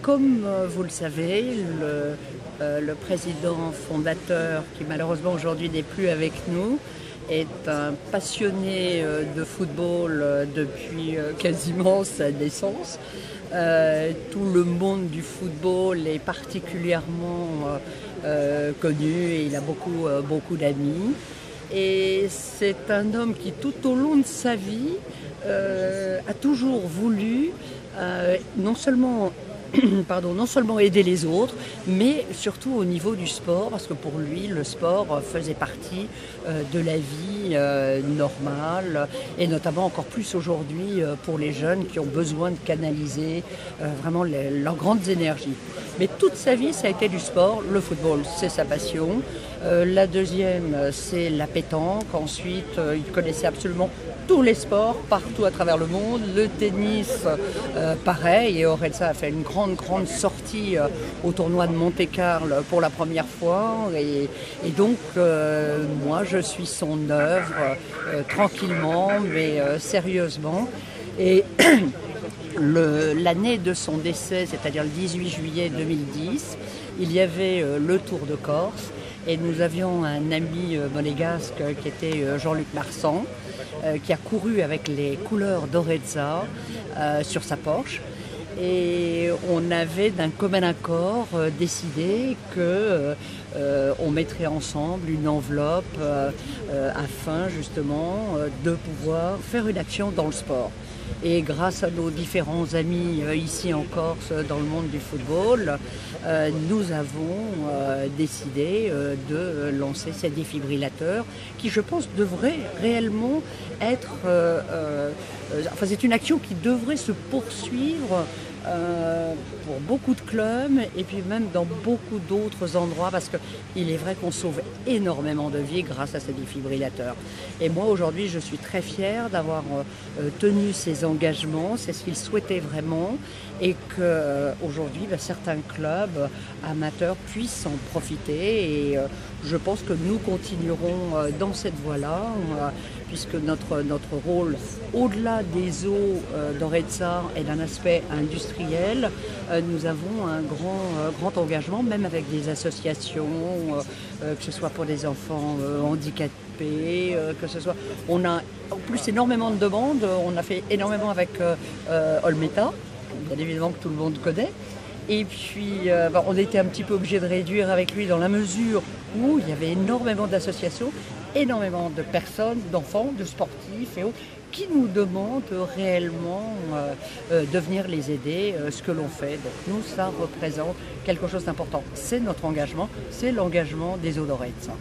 Comme vous le savez, le président fondateur, qui malheureusement aujourd'hui n'est plus avec nous, est un passionné de football depuis quasiment sa naissance. Tout le monde du football est particulièrement connu et il a beaucoup d'amis. Et c'est un homme qui tout au long de sa vie a toujours voulu non seulement aider les autres, mais surtout au niveau du sport, parce que pour lui, le sport faisait partie de la vie normale, et notamment encore plus aujourd'hui pour les jeunes qui ont besoin de canaliser vraiment leurs grandes énergies. Mais toute sa vie, ça a été du sport. Le football, c'est sa passion. La deuxième, c'est la pétanque. Ensuite, il connaissait absolument tous les sports, partout à travers le monde. Le tennis, pareil. Et Orelsa a fait une grande sortie au tournoi de Monte-Carlo pour la première fois. Et donc, moi, je suis son œuvre, tranquillement, mais sérieusement. Et l'année de son décès, c'est-à-dire le 18 juillet 2010, il y avait le Tour de Corse et nous avions un ami monégasque qui était Jean-Luc Marsan, qui a couru avec les couleurs d'Orezza sur sa Porsche. Et on avait d'un commun accord décidé qu'on mettrait ensemble une enveloppe afin justement de pouvoir faire une action dans le sport. Et grâce à nos différents amis ici en Corse, dans le monde du football, nous avons décidé de lancer ces défibrillateurs qui, je pense, devraient réellement être... enfin, c'est une action qui devrait se poursuivre pour beaucoup de clubs et puis même dans beaucoup d'autres endroits, parce qu'il est vrai qu'on sauve énormément de vies grâce à ces défibrillateurs. Et moi aujourd'hui je suis très fière d'avoir tenu ces engagements, c'est ce qu'il souhaitait vraiment, et qu'aujourd'hui certains clubs amateurs puissent en profiter, et je pense que nous continuerons dans cette voie-là, puisque notre rôle, au-delà des eaux d'Orezza et d'un aspect industriel, nous avons un grand engagement, même avec des associations, que ce soit pour des enfants handicapés, que ce soit... On a en plus énormément de demandes, on a fait énormément avec Olmeta, bien évidemment que tout le monde connaît. Et puis, on était un petit peu obligé de réduire avec lui dans la mesure où il y avait énormément d'associations, énormément de personnes, d'enfants, de sportifs et autres, qui nous demandent réellement de venir les aider, ce que l'on fait. Donc nous, ça représente quelque chose d'important. C'est notre engagement, c'est l'engagement des Eaux d'Orezza.